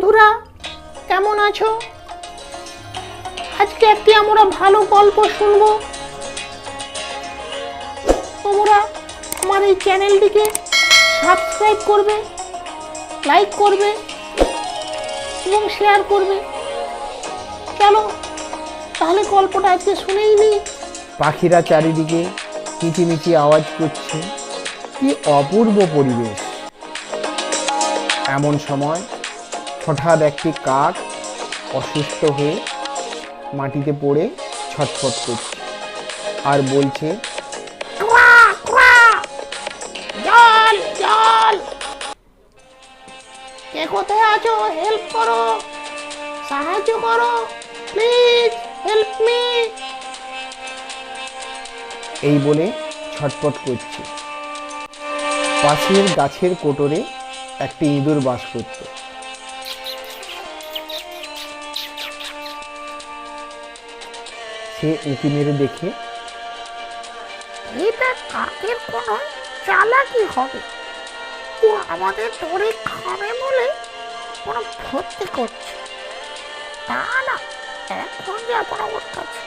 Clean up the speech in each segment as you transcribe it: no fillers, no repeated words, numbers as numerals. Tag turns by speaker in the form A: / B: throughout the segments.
A: বন্ধুরা, কেমন আছো? আজকে একটি আমরা ভালো গল্প শুনবো। তোমরা আমার এই চ্যানেলটিকে সাবস্ক্রাইব করবে, লাইক করবে এবং শেয়ার করবে। চলো তাহলে গল্পটা আজকে শুনেই নিই।
B: পাখিরা চারিদিকে কিচিমিচি আওয়াজ করছে, কি অপূর্ব পরিবেশ। এমন সময় হঠাৎ একটি কাক অসুস্থ হয়ে মাটিতে পড়ে ছটফট করছে আর বলছে,
A: জল জল, কে কোথায় আছো? হেল্প করো, সাহায্য করো, প্লিজ হেল্প মি।
B: এই বলে ছটফট করছে। পাশের গাছের কোটরে একটি ইঁদুর বাস করত। সে উঁকি মেরে দেখে,
A: এটা কাকের কোনো চালাকি হবে, ও আমাদের ধরে খাবে বলে কোনো ক্ষতি করছে। না না, এখন যাব না ওর কাছে,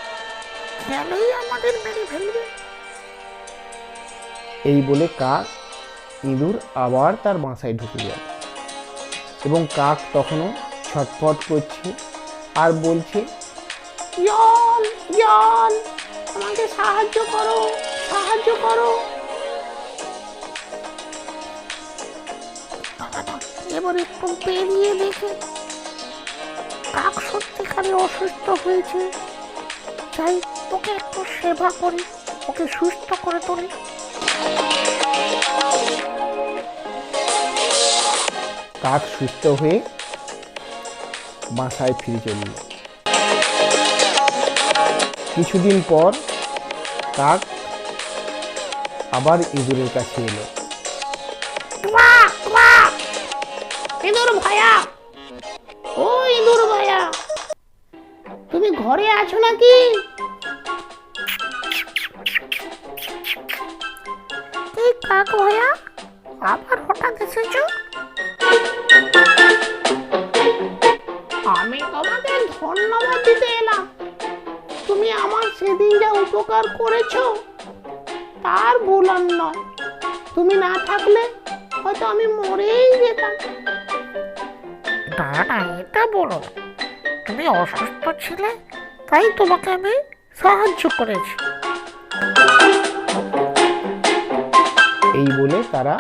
A: খেলেই আমাদের মেরে ফেলবে।
B: এই বলে কাক ইঁদুর আবার তার বাসায় ঢুকে গেল এবং কাক তখনও ছটফট করছে আর বলছে,
A: জল জল, আমাকে সাহায্য করো, সাহায্য করো। এবার একটু পেরিয়ে দেখে কাক সত্যিকারে অসুস্থ হয়েছে, চাই ওকে একটু সেবা করি, ওকে সুস্থ করে তুলি।
B: কাক সুস্থ হয়ে বাসায় ফিরে চলল। কিছুদিন পর কাক আবার ইঁদুরের কাছে এলো।
A: ইঁদুর ভাইয়া, ও ইঁদুর ভাইয়া, তুমি ঘরে আছো নাকি? এই কাক ভাইয়া, আবার হঠাৎ এসেছো? আমি তোমাকে ধন্যবাদ দিতে এলাম। তুমি আমার সেদিন যা উপকার করেছো তার ভুলার নয়। তুমি না থাকলে হয়তো আমি মরেই যেতাম। না না, এটা বলো না, তুমি অসুস্থ ছিলে তাই তোমাকে আমি সাহায্য করেছি।
B: এই বলে তারা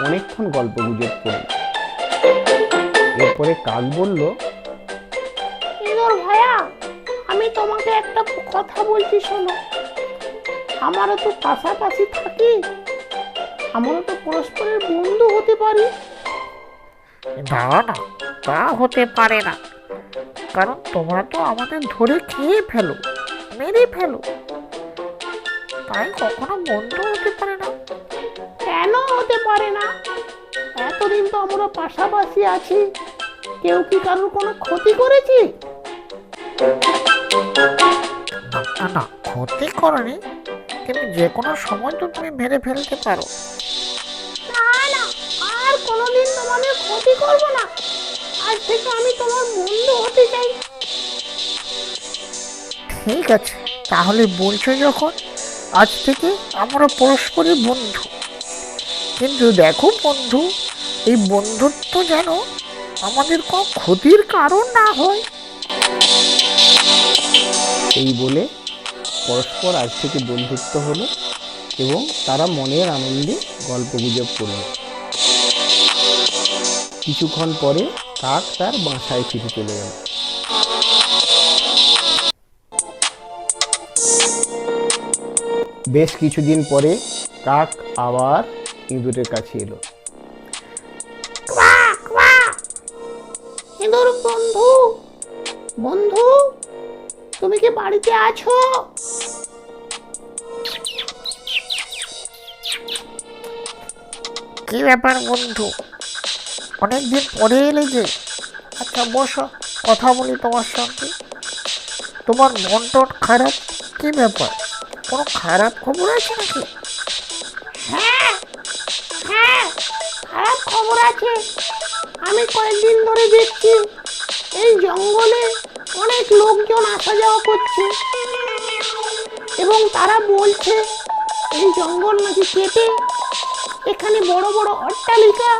B: অনেকক্ষণ গল্প গুজব করল। এরপরে কাক বলল,
A: ইঁদুর ভাইয়া, আমি তোমাকে একটা কথা বলছি, শোনো। আমারও তো পাশাপাশি থাকি, আমরাও তো পরস্পরের বন্ধু হতে পারি। না না, তা হতে পারে না, কারণ তোমরা তো আমাদের ধরে খেয়ে ফেলো, মেরে ফেলো, তাই কখনো বন্ধু হতে পারে না। কেন হতে পারে না? এতদিন তো আমরা পাশাপাশি আছি, কেউ কি কারোর কোনো ক্ষতি করেছি? না না, ক্ষতি করনি, কিন্তু যে কোনো সময় তো তুমি মেরে ফেলতে পারো। না না, আর কোনোদিন তোমাদের ক্ষতি করব না। আজ থেকে আমি তোমার বন্ধু হতে চাই। ঠিক আছে, তাহলে বলছো যখন, আজ থেকে আমরা পরস্পরের বন্ধু। কিন্তু দেখো বন্ধু, এই বন্ধুত্ব যেন আমাদের কোনো ক্ষতির কারণ না হয়।
B: এই বলে পরস্পর আজ থেকে বন্ধুত্ব হলো এবং তারা মনের আনন্দে গল্প গুজব করল। কিছুক্ষণ পরে কাক তার বাসায় ফিরে চলে গেল। বেশ কিছুদিন পরে কাক আবার ইঁদুরের কাছে এলো।
A: ইঁদুর বন্ধু, বন্ধু, তুমি কি বাড়িতে আছো? কি ব্যাপার বন্ধু, অনেকদিন পরে এলে যে? আচ্ছা বসো, কথা বলি তোমার সঙ্গে। তোমার মন টন খারাপ, কি ব্যাপার? কোনো খারাপ খবর আছে নাকি? হ্যাঁ হ্যাঁ, খারাপ খবর আছে। আমি কয়েকদিন ধরে দেখছি যাওয়া করছে এবং তারা বলছে এই জঙ্গল নাকি কেটে এখানে বড় বড় অট্টালিকা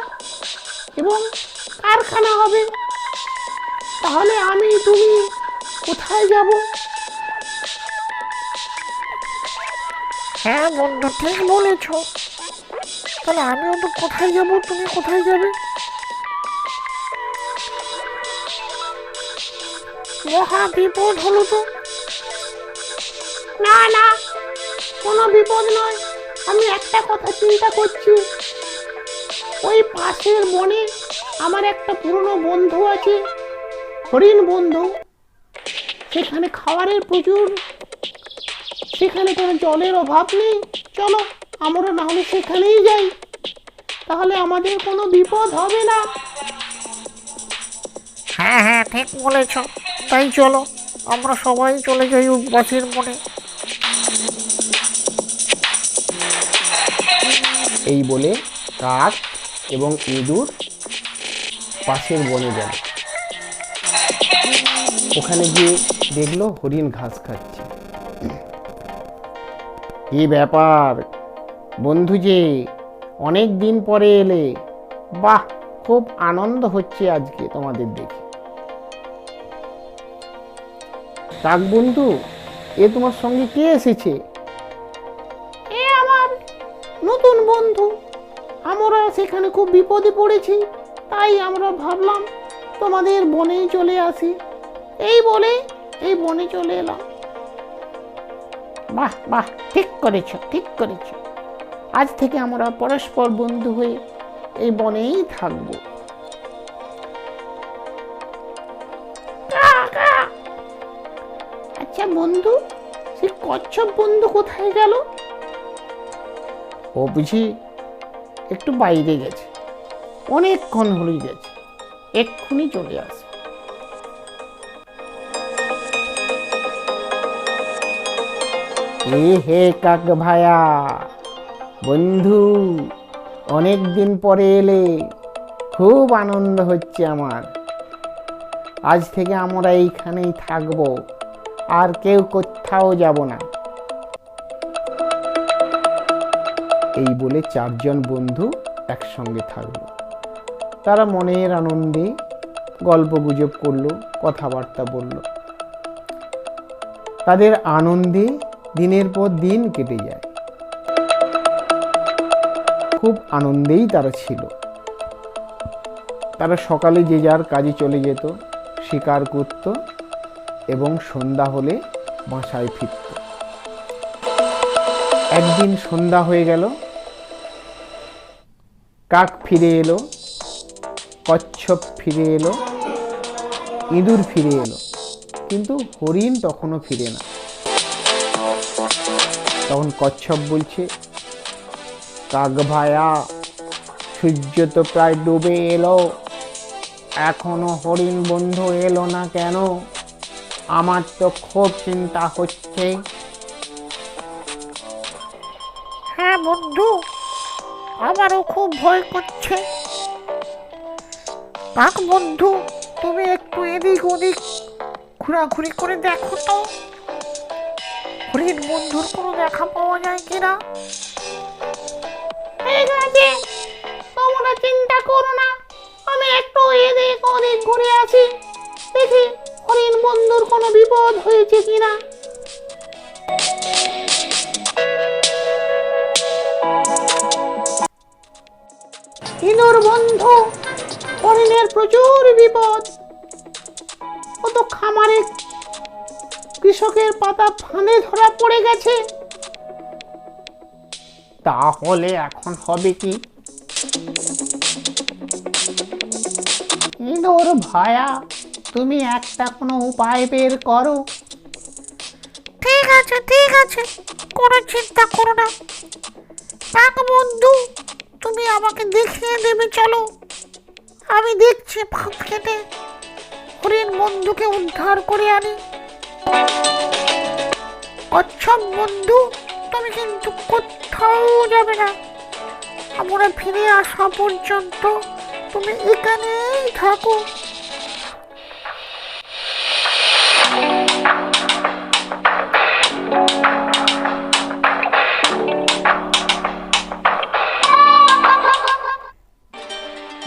A: এবং কারখানা হবে। তাহলে আমি তুমি কোথায় যাব?
C: হ্যাঁ বন্ধু, ঠিক বলেছ। তাহলে আমিও তো কোথায় যাব, তুমি কোথায় যাবে? মহা বিপদ হলো তো।
A: না না, কোনো বিপদ নয়। আমি একটা কথা চিন্তা করছি, ওই পাশের বনে আমার একটা পুরনো বন্ধু আছে, হরিণ বন্ধু। সেখানে খাবারের প্রচুর, সেখানে কোনো জলের অভাব নেই। চলো আমরা না হলে সেখানেই যাই, তাহলে আমাদের কোনো বিপদ হবে না।
C: হ্যাঁ হ্যাঁ, ঠিক বলেছ। তাই চলো, আমরা সবাই চলে যাই ওই পাশের বনে।
B: এই বলে কাক এবং ইঁদুর পাশের বনে গেল। ওখানে গিয়ে দেখলো হরিণ ঘাস খাচ্ছে। কি ব্যাপার বন্ধু, যে অনেক দিন পরে এলে? বাহ, খুব আনন্দ হচ্ছে আজকে তোমাদের দেখে। কাক বন্ধু, এ তোমার সঙ্গে কে এসেছে?
A: এ আমার নতুন বন্ধু। আমরা সেখানে খুব বিপদে পড়েছি, তাই আমরা ভাবলাম তোমাদের বনেই চলে আসি। এই বলে এই বনে চলে এলাম। বাহ বাহ, ঠিক করেছ, ঠিক করেছ। আজ থেকে আমরা পরস্পর বন্ধু হয়ে এই বনেই থাকবো। আচ্ছা বন্ধু, সে কচ্ছপ বন্ধু কোথায় গেল?
B: ও বুঝি একটু বাইরে গেছে, অনেকক্ষণ হয়ে গেছে, এক্ষুনি চলে আসে। হে কাক ভায়া বন্ধু, অনেক দিন পরে এলে, খুব আনন্দ হচ্ছে আমার। আজ থেকে আমরা এইখানেই থাকবো, আর কেউ কোথাও যাব না। এই বলে চারজন বন্ধু একসঙ্গে থাকলো। তারা মনের আনন্দে গল্প গুজব করলো, কথাবার্তা বলল। তাদের আনন্দে দিনের পর দিন কেটে যায়। খুব আনন্দেই তারা ছিল। তারা সকালে যে যার কাজে চলে যেত, শিকার করত এবং সন্ধ্যা হলে বাসায় ফিরত। একদিন সন্ধ্যা হয়ে গেল, কাক ফিরে এলো, কচ্ছপ ফিরে এলো, ইঁদুর ফিরে এলো, কিন্তু হরিণ তখনও ফিরে না। তখন কচ্ছপ বলছে, কাক ভায়া, সূর্য তো প্রায় ডুবে এলো, এখনো হরিণ বন্ধু এলো না কেন? আমার তো খুব চিন্তা হচ্ছে।
C: হ্যাঁ বন্ধু, আমারও খুব ভয় করছে। কাক বন্ধু, তুমি একটু এদিক ওদিক ঘোরাঘুরি করে দেখো তো, হরিণ বন্ধুর কোনো দেখা পাওয়া যায় কিনা।
A: ঠিক আছে, তোমরা চিন্তা করো না, আমি একটু এদিক ওদিক ঘুরে আসি, দেখি হরিণ বন্ধুর কোনো বিপদ হয়েছে কিনা। ইঁদুর বন্ধু, হরিণের প্রচুর বিপদ। ও তো খামারে কৃষকের পাতা ফাঁদে ধরা পড়ে গেছে।
B: তাহলে এখন হবে কি?
A: ইঁদুর ভায়া, তুমি একটা কোনো উপায় বের করো।
C: ঠিক আছে ঠিক আছে, কোনো চিন্তা করো না। কাক বন্ধু, তুমি আমাকে দেখিয়ে দেবে, চলো। আমি দেখছি ফাঁদ কেটে হরিণ বন্ধুকে উদ্ধার করে আনি। কচ্ছপ বন্ধু, তুমি কিন্তু কোথাও যাবে না। আমরা ফিরে আসা পর্যন্ত তুমি এখানেই থাকো।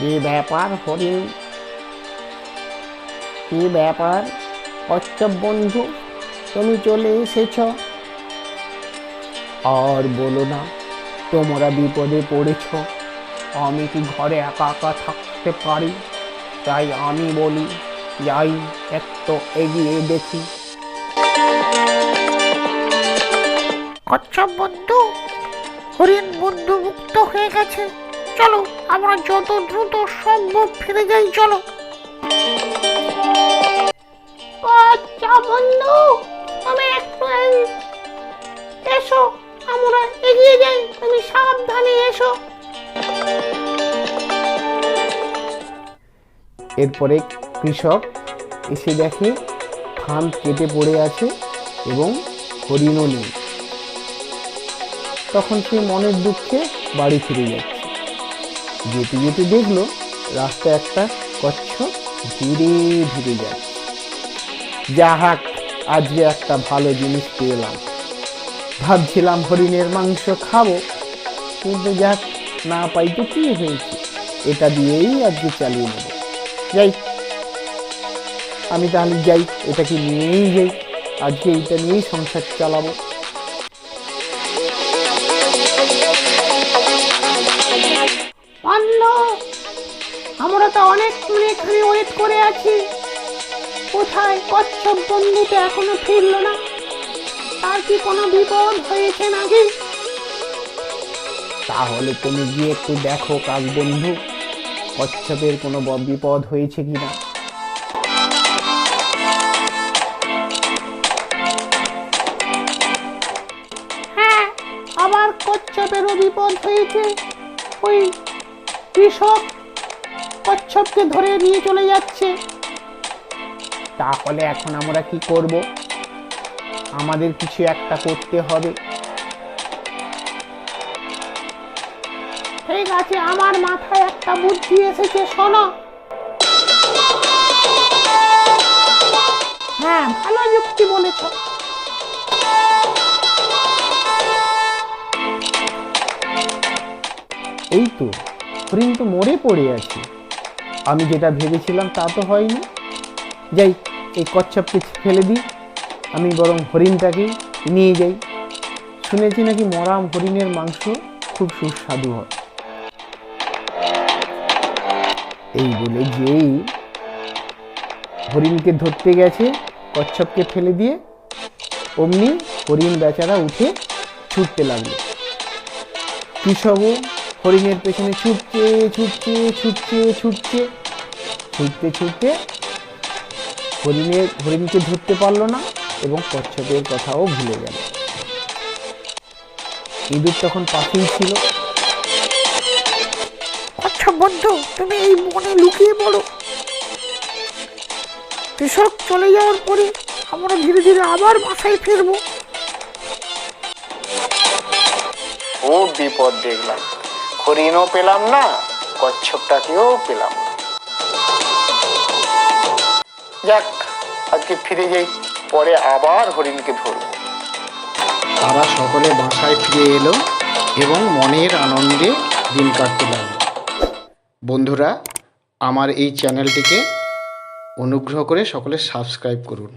B: কি ব্যাপার হরিণ, কি ব্যাপার কচ্ছপ বন্ধু, তুমি চলে এসেছ? আর বলো না, তোমরা বিপদে পড়েছ। আমি কি ঘরে একা একা থাকতে পারি? তাই আমি বলি, যাই একটু এগিয়ে দেখি।
C: কচ্ছপ বন্ধু, হরিণ বন্ধু মুক্ত হয়ে গেছে, চলো আমরা যত দ্রুত সম্ভব ফিরে যাই, চলো।
A: আচ্ছা বন্ধু, তুমি একটু এসো, আমরা এগিয়ে যাই, তুমি সাবধানে এসো।
B: এরপরে কৃষক এসে দেখে ফাঁদ কেটে পড়ে আছে এবং হরিণও নেই। তখন সে মনের দুঃখে বাড়ি ফিরে যাচ্ছে। যেতে যেতে দেখলো রাস্তায় একটা কচ্ছপ ধীরে ধীরে যাচ্ছে। যাহাক, আজকে একটা ভালো জিনিস পেলাম। ভাবছিলাম হরিণের মাংস খাবো, কিন্তু যাক, না পাই তো কি হয়েছে, এটা দিয়েই আজকে চালিয়ে নেব। যাই, আমি তাহলে যাই, এটাকে নিয়েই যাই, আজকে এইটা নিয়েই সংসার চালাবো।
A: বন্ধু, আমরা তো অনেকক্ষণ এখানে ওয়েট করে আছি, কোথায় কচ্ছপ বন্ধু তো এখনো ফিরলো না। তার কি কোনো বিপদ হয়েছে নাকি?
B: তাহলে তুমি গিয়ে একটু দেখো কাক বন্ধু, কচ্ছপের কোনো বিপদ হয়েছে কিনা।
A: হ্যাঁ, আবার কচ্ছপেরও বিপদ হয়েছে। ওই কৃষক কচ্ছপকে ধরে নিয়ে চলে যাচ্ছে।
B: তাহলে এখন আমরা কি করব? আমাদের কিছু একটা করতে হবে।
A: ঠিক আছে, আমার মাথায় একটা বুদ্ধি এসেছে, শোনো। হ্যাঁ, ভালো যুক্তি বলেছ।
B: এই তো, হরিণ তো মরে পড়ে আছে। আমি যেটা ভেবেছিলাম তা তো হয়নি। যাই, এই কচ্ছপকে ফেলে দিই, আমি বরং হরিণটাকে নিয়ে যাই। শুনেছি নাকি মরা হরিণের মাংস খুব সুস্বাদু হয়। এই বলে যেই হরিণকে ধরতে গেছে কচ্ছপকে ফেলে দিয়ে, অমনি হরিণ বেচারা উঠে ছুটতে লাগলো। কৃষকও হরিণের পেছনে ছুটছে ছুটছে ছুটছে ছুটছে ছুটতে ছুটতে হরিণকে ধরতে পারলো না এবং কচ্ছপের কথাও ভুলে গেল। ইঁদুর তখন পাশেই ছিল।
C: কচ্ছপ বন্ধু, তুমি এই বনে লুকিয়ে পড়ো, কৃষক চলে যাওয়ার পরে আমরা ধীরে ধীরে আবার বাসায় ফিরবো।
B: খুব বিপদ দেখলাম, হরিণও পেলাম না, কচ্ছপটাকেও পেলাম না। যাক, আজকে ফিরে যাই, পরে আবার হরিণকে ধরব। তারা সকলে বাসায় ফিরে এলো এবং মনের আনন্দে দিন কাটতে লাগলো। বন্ধুরা, আমার এই চ্যানেলটিকে অনুগ্রহ করে সকলে সাবস্ক্রাইব করুন।